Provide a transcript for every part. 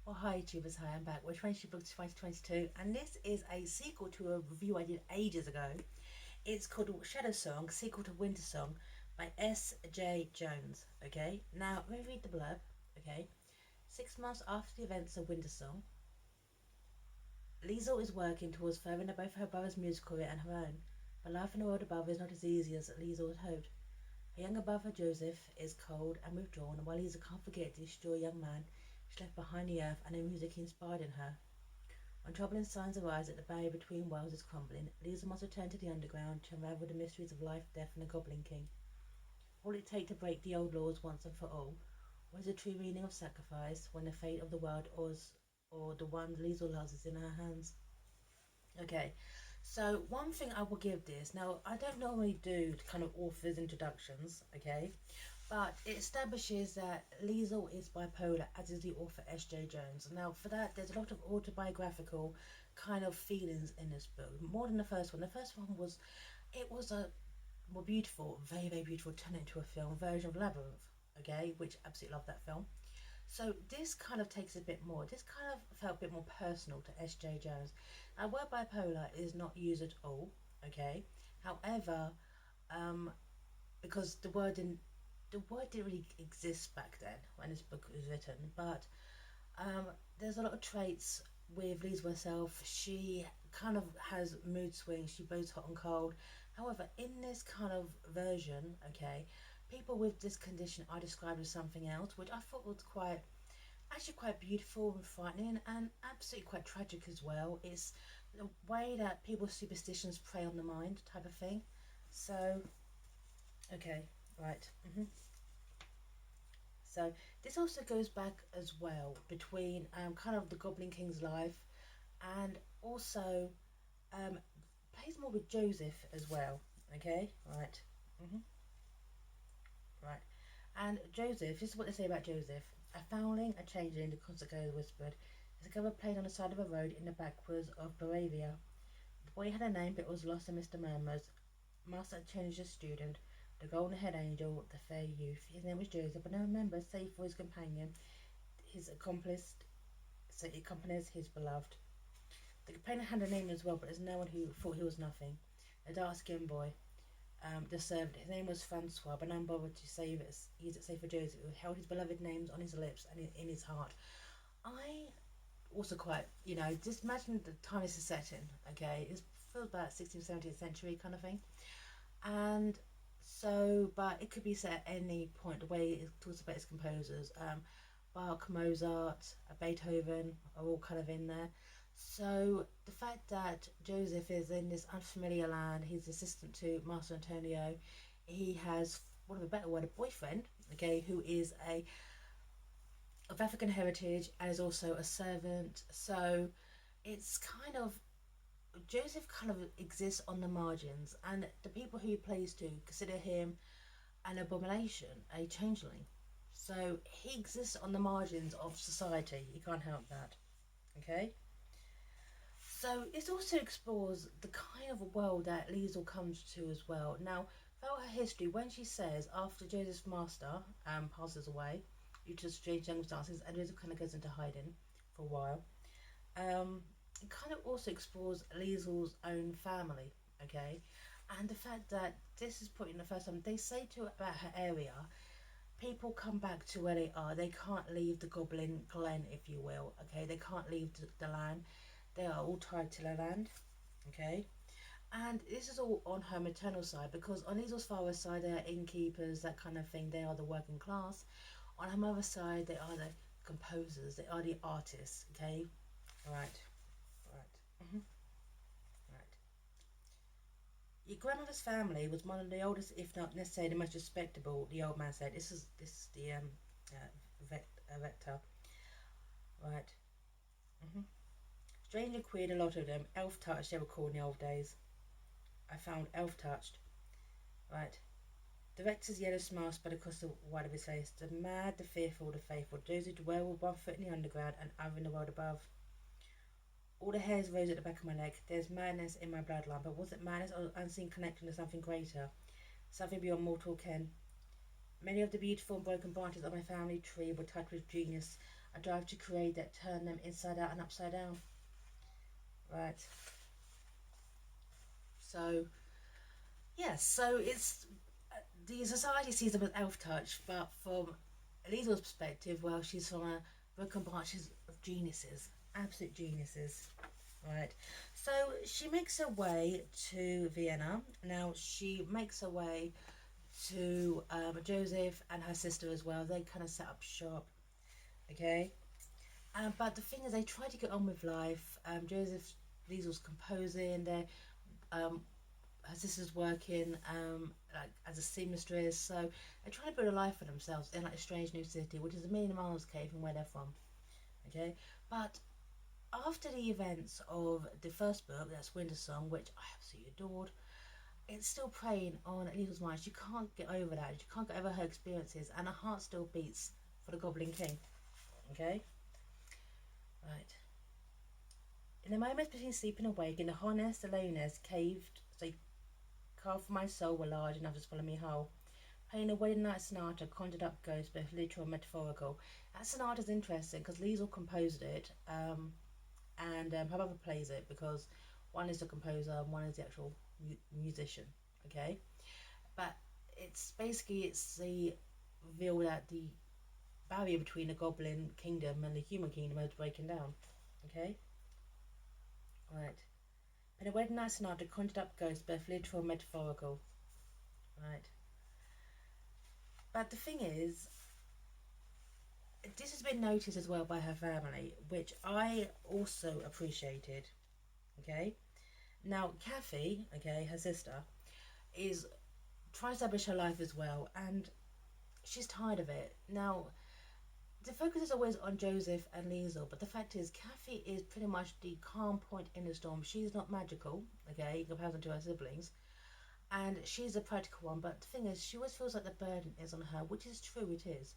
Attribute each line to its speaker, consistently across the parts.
Speaker 1: Oh, hi YouTubers, hi, I'm back with Friendship Books 2022, and this is a sequel to a review I did ages ago. It's called Shadowsong, sequel to Wintersong by Jae-Jones. Okay, now let me read the blurb. Okay, 6 months after the events of Wintersong, Liesl is working towards furthering both her brother's music career and her own, but life in the world above is not as easy as Liesl had hoped. Her younger brother Josef is cold and withdrawn, and while Liesl can't forget the destroy young man she left behind the earth and the music he inspired in her. When troubling signs arise that the barrier between worlds is crumbling, Liesl must return to the underground to unravel the mysteries of life, death, and the Goblin King. What will it take to break the old laws once and for all? What is the true meaning of sacrifice when the fate of the world or the one Liesl loves is in her hands? Okay, so one thing I will give this, now I don't normally do kind of authors' introductions, okay, but it establishes that Liesl is bipolar, as is the author S.J. Jones. Now for that, there's a lot of autobiographical kind of feelings in this book, more than the first one. The first one was, it was a more beautiful, very, very beautiful, turned into a film version of Labyrinth, okay, which absolutely love that film. So this kind of takes a bit more. This kind of felt a bit more personal to S.J. Jones. Now, word bipolar is not used at all. Okay. However, um, because the word didn't really exist back then when this book was written, but there's a lot of traits with Liesl herself. She kind of has mood swings. She blows hot and cold. However, in this kind of version, okay, people with this condition are described as something else, which I thought was quite beautiful and frightening, and absolutely quite tragic as well. It's the way that people's superstitions prey on the mind, type of thing. So, okay, right. So this also goes back as well between kind of the Goblin King's life, and also um, plays more with Josef as well. Okay, right. hmm Right. And Josef, this is what they say about Josef. A foundling, a changeling, the consequence whispered. Is a covered plain on the side of a road in the backwoods of Moravia. The boy had a name, but it was lost in Mr. Murmur's. Master had changed the student, the golden-haired angel, the fair youth. His name was Joseph, but no member, save for his companion, his accomplice, so he accompanies his beloved. The companion had a name as well, but there's no one who thought he was nothing. A dark-skinned boy. The servant, his name was Francois, but none bothered to use it save for Joseph, who held his beloved names on his lips and in his heart. I also quite, just imagine the time this is set in, okay? It feels about 16th, 17th century kind of thing. And so, but it could be set at any point, the way it talks about its composers. Bach, Mozart, Beethoven are all kind of in there. So the fact that Joseph is in this unfamiliar land, he's assistant to Master Antonio, he has, one of a better word, a boyfriend, okay, who is of African heritage and is also a servant. So it's kind of, Joseph kind of exists on the margins, and the people who he plays to consider him an abomination, a changeling. So he exists on the margins of society. He can't help that. Okay? So it also explores the kind of world that Liesl comes to as well. Now, throughout her history, when she says after Joseph's master passes away due to strange circumstances, and Liesl kind of goes into hiding for a while, it kind of also explores Liesl's own family, okay? And the fact that this is put in the first time, they say to about her area, people come back to where they are. They can't leave the Goblin Glen, if you will, okay? They can't leave the land. They are all tied to the land, okay? And this is all on her maternal side, because on Liesl's father's side, they are innkeepers, that kind of thing. They are the working class. On her mother's side, they are the composers. They are the artists, okay? All right. Right. Right. Your grandmother's family was one of the oldest, if not necessarily the most respectable. The old man said. This is the vector. Right. Strange and queer, a lot of them. Elf touched, they were called in the old days. I found elf touched. Right. The rector's yellow smile spread across the wide of his face. The mad, the fearful, the faithful. Josie dwell with one foot in the underground and other in the world above. All the hairs rose at the back of my neck. There's madness in my bloodline, but was it madness or unseen connection to something greater? Something beyond mortal ken? Many of the beautiful and broken branches of my family tree were touched with genius. a drive to create that turn them inside out and upside down. Right. So, yes, so it's the society sees them as elf touch, but from Liesl's perspective, well, she's from a broken branches of geniuses, absolute geniuses. Right, so she makes her way to Vienna. Now she makes her way to Josef and her sister as well. They kind of set up shop, okay. But the thing is, they try to get on with life. Joseph Liesl's composing. They're um, her sister's working like as a seamstress, so they're trying to build a life for themselves in like a strange new city, which is a million miles away from where they're from. Okay, but after the events of the first book, that's Wintersong, which I absolutely adored, it's still preying on Liesl's mind. She can't get over that. She can't get over her experiences, and her heart still beats for the Goblin King. Okay, right. In the moments between sleep and awake, in the harness, the loneliness caved, so carved for my soul were large enough to swallow me whole. Playing a wedding night sonata conjured up ghosts, both literal and metaphorical. That sonata's interesting because Liesl composed it, and her brother plays it because one is the composer and one is the actual musician. Okay, but it's basically it's the reveal that the barrier between the Goblin Kingdom and the human kingdom is breaking down. Okay, right. In a wedding night sonata conjured up ghosts, both literal and metaphorical. Right. But the thing is, this has been noticed as well by her family, which I also appreciated. Okay. Now, Kathy, okay, her sister, is trying to establish her life as well, and she's tired of it. Now, the focus is always on Josef and Liesl, but the fact is, Kathy is pretty much the calm point in the storm. She's not magical, okay, in comparison to her siblings, and she's a practical one. But the thing is, she always feels like the burden is on her, which is true. It is.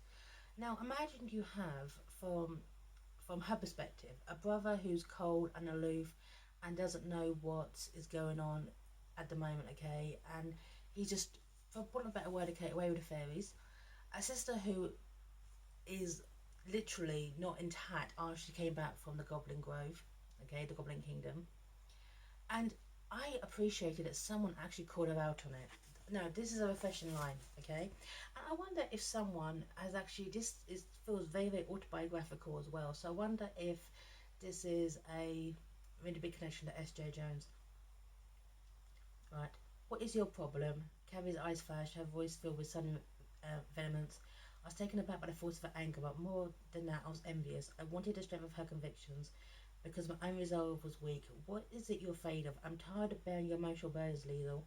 Speaker 1: Now, imagine you have from her perspective a brother who's cold and aloof and doesn't know what is going on at the moment, okay, and he's just, for want of a better word, okay, away with the fairies. A sister who is literally not intact after she came back from the Goblin Grove, okay, the Goblin Kingdom. And I appreciated that someone actually called her out on it. No, this is a refreshing line, okay? And I wonder if someone has actually, this is, feels very, very autobiographical as well. So I wonder if this is a really big connection to S. Jae-Jones. Right. What is your problem? Carrie's eyes flashed, her voice filled with sudden vehemence. I was taken aback by the force of her anger, but more than that, I was envious. I wanted the strength of her convictions, because my own resolve was weak. What is it you're afraid of? I'm tired of bearing your emotional burdens, Liesl.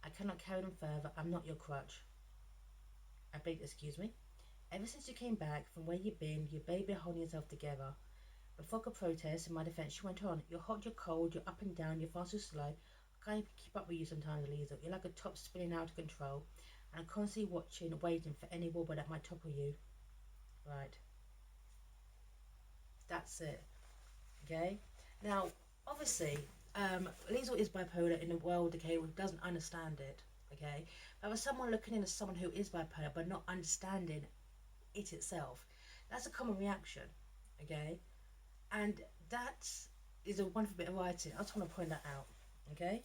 Speaker 1: I cannot carry them further. I'm not your crutch. I begged, excuse me. Ever since you came back from where you've been holding yourself together. Before I could protest, in my defence, she went on. You're hot, you're cold, you're up and down, you're fast or slow. I can't keep up with you sometimes, Liesl. You're like a top spinning out of control. And I'm constantly watching, waiting for any wobble that might topple you. Right. That's it. Okay? Now, obviously, Liesl is bipolar in a world, okay, who doesn't understand it. Okay? But for someone looking in as someone who is bipolar but not understanding it itself, that's a common reaction. Okay? And that is a wonderful bit of writing. I just want to point that out. Okay?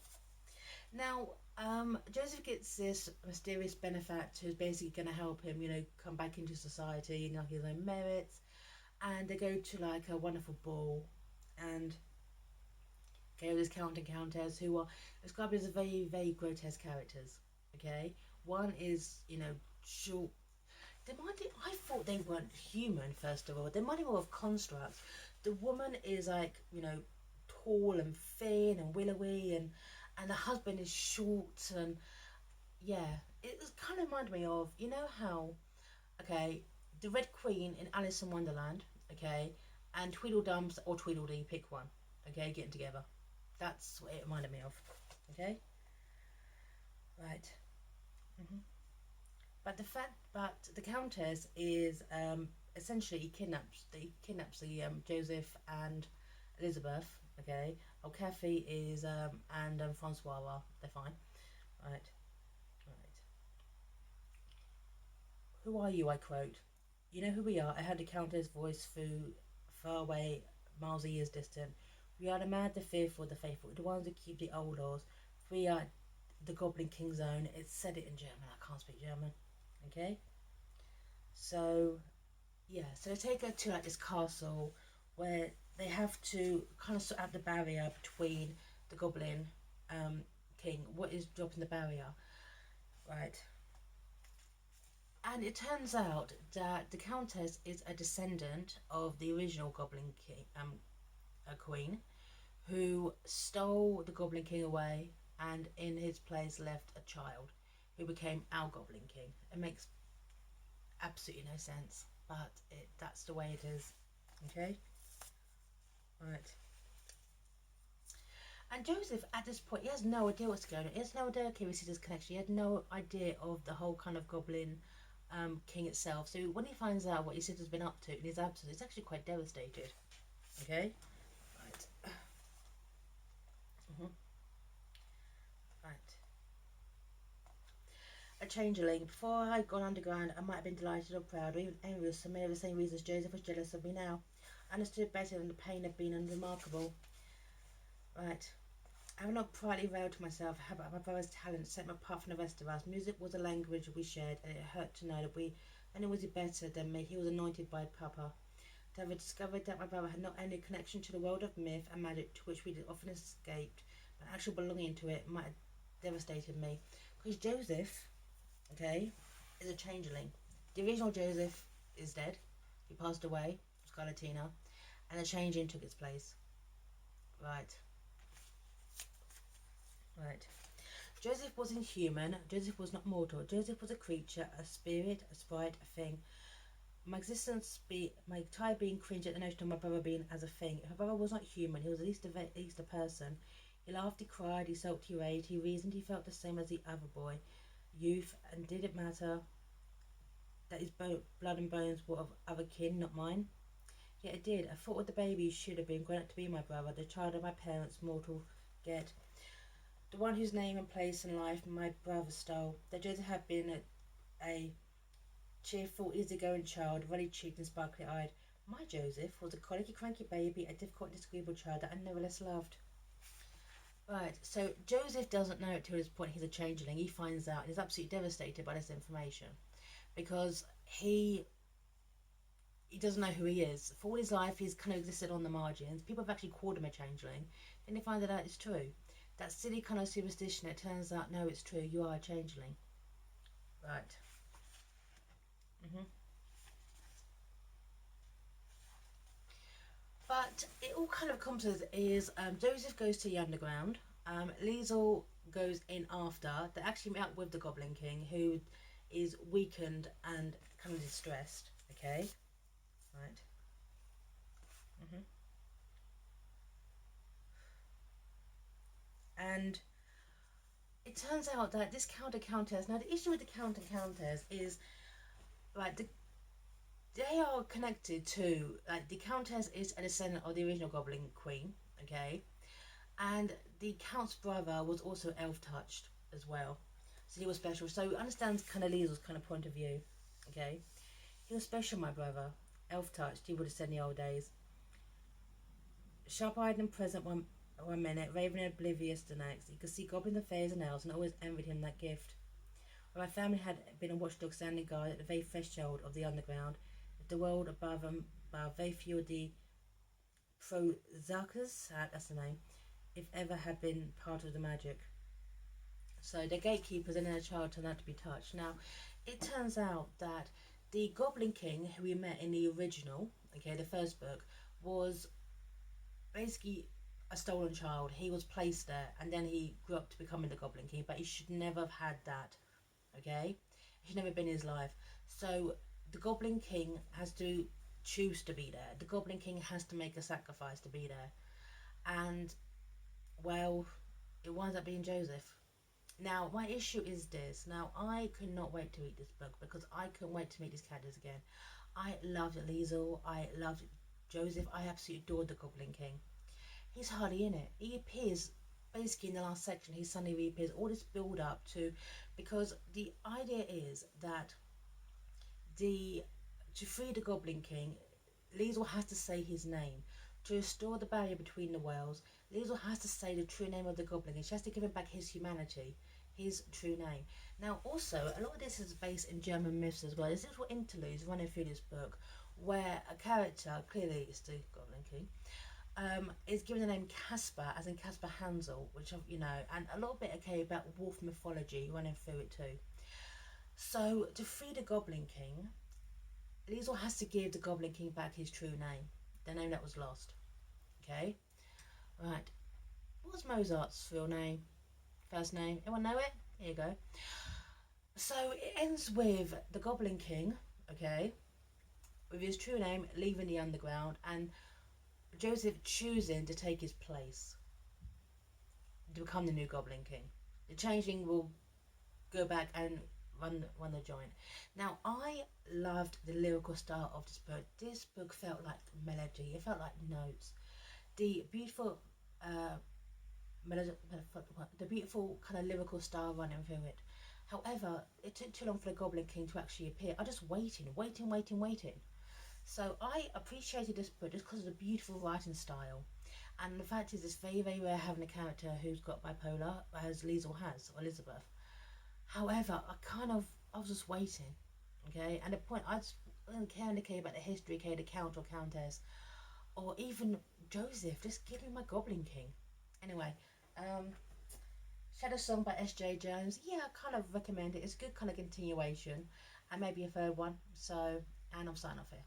Speaker 1: Now, Josef gets this mysterious benefactor who's basically going to help him, you know, come back into society, you know, his own merits. And they go to like a wonderful ball, and okay, there's Count and Countess who are described as very, very grotesque characters. Okay, one is, you know, short. I thought they weren't human. First of all, they might be more of constructs. The woman is like, you know, tall and thin and willowy, and the husband is short, and yeah, it was kind of reminded me of, you know how, okay, the Red Queen in Alice in Wonderland, okay, and Tweedledums or Tweedledee, pick one, okay, getting together. That's what it reminded me of, okay, right. hmm but the Countess is essentially he kidnaps the Joseph and Elizabeth, okay. Oh, Kathy is and Francois are, they're fine, right, right. Who are you? I quote. You know who we are. I heard the Countess' voice through far away, miles of years distant. We are the mad, the fearful, the faithful, the ones who keep the old laws. We are the Goblin King's own. It said it in German. I can't speak German. Okay? So, yeah. So they take her to like this castle where they have to kind of sort out the barrier between the Goblin King. What is dropping the barrier? Right. And it turns out that the Countess is a descendant of the original Goblin King, queen, who stole the Goblin King away and in his place left a child who became our Goblin King. It makes absolutely no sense, but that's the way it is. Okay? Right. And Joseph, at this point, he has no idea what's going on. He has no idea, okay, we see this connection. He had no idea of the whole kind of Goblin King itself. So when he finds out what his sister's been up to in his absence, he's actually quite devastated. Okay? Right. Right. A changeling. Before I had gone underground, I might have been delighted or proud, or even envious for many of the same reasons Joseph was jealous of me now. I understood better than the pain of being unremarkable. Right. I have not proudly vowed to myself about my brother's talent set him apart from the rest of us. Music was a language we shared, and it hurt to know that anyone was better than me. He was anointed by Papa. To have discovered that my brother had not only a connection to the world of myth and magic to which we had often escaped, but actual belonging to it might have devastated me. Because Joseph, okay, is a changeling. The original Joseph is dead. He passed away, Scarlatina, and a changeling took its place. Right. Right. Joseph wasn't human. Joseph was not mortal. Joseph was a creature, a spirit, a sprite, a thing. My entire being cringed at the notion of my brother being as a thing. If my brother was not human, he was at least a person. He laughed, he cried, he sulked, he raged, he reasoned, he felt the same as the other boy. Youth, and did it matter that his blood and bones were of other kin, not mine? Yet it did. I thought what the baby should have been grown up to be my brother, the child of my parents' mortal get. The one whose name and place in life my brother stole. That Joseph had been a cheerful, easygoing child, ruddy-cheeked and sparkly-eyed. My Joseph was a colicky, cranky baby, a difficult, disagreeable child that I nevertheless loved. Right, so Joseph doesn't know it to this point he's a changeling. He finds out and he's absolutely devastated by this information because he doesn't know who he is. For all his life, he's kind of existed on the margins. People have actually called him a changeling. Then they find that out it's true. That silly kind of superstition, it turns out, no, it's true. You are a changeling. Right. But it all kind of comes as is Joseph goes to the underground. Liesl goes in after. They actually meet up with the Goblin King, who is weakened and kind of distressed. Okay, right. And it turns out that this Count and Countess. Now the issue with the Count and Countess is like they are connected to like the Countess is a descendant of the original Goblin Queen. Okay, and the Count's brother was also elf touched as well, so he was special. So understands kind of Liesl's kind of point of view. Okay, he was special, my brother, elf touched. He would have said in the old days. Sharp-eyed and present one minute, raven and oblivious the next. You could see goblins and fairies and elves, and always envied him that gift. When my family had been a watchdog standing guard at the very threshold of the underground, if the world above and above, very few of the Prozarkas, that's the name, if ever had been part of the magic. So the gatekeepers and their child turned out to be touched. Now, it turns out that the Goblin King, who we met in the original, okay, the first book, was basically a stolen child. He was placed there and then he grew up to becoming the Goblin King, but he should never have had that. Okay? It should never have been his life. So the Goblin King has to choose to be there. The Goblin King has to make a sacrifice to be there. And well, it winds up being Joseph. Now, my issue is this. Now, I could not wait to read this book because I couldn't wait to meet these characters again. I loved Liesl. I loved Joseph. I absolutely adored the Goblin King. He's hardly in it. He appears basically in the last section. He suddenly reappears. All this build up to, because the idea is that the To free the Goblin King, Liesl has to say his name. To restore the barrier between the worlds, Liesl has to say the true name of the Goblin King. She has to give him back his humanity, his true name. Now, also, a lot of this is based in German myths as well. There's little interludes running through this book where a character, clearly it's the Goblin King, is given the name Caspar, as in Caspar Hansel, which, you know, and a little bit, okay, about wolf mythology running through it too. So, to free the Goblin King, Liesl has to give the Goblin King back his true name, the name that was lost. Okay? Right. What's Mozart's real name? First name? Anyone know it? Here you go. So it ends with the Goblin King, okay, with his true name leaving the underground and Josef choosing to take his place to become the new Goblin King. The changeling will go back and run the joint. Now, I loved the lyrical style of this book. This book felt like melody. It felt like notes. The beautiful the beautiful kind of lyrical style running through it. However, it took too long for the Goblin King to actually appear. I just waiting. So I appreciated this book just because of the beautiful writing style. And the fact is, it's very, very rare having a character who's got bipolar, as Liesl has, or Elizabeth. However, I was just waiting, okay? And the point, I just didn't care about the history, okay, the count or countess, or even Josef. Just give me my Goblin King. Anyway, Shadowsong by S. Jae-Jones. Yeah, I kind of recommend it. It's a good kind of continuation, and maybe a third one. So, and I'm signing off here.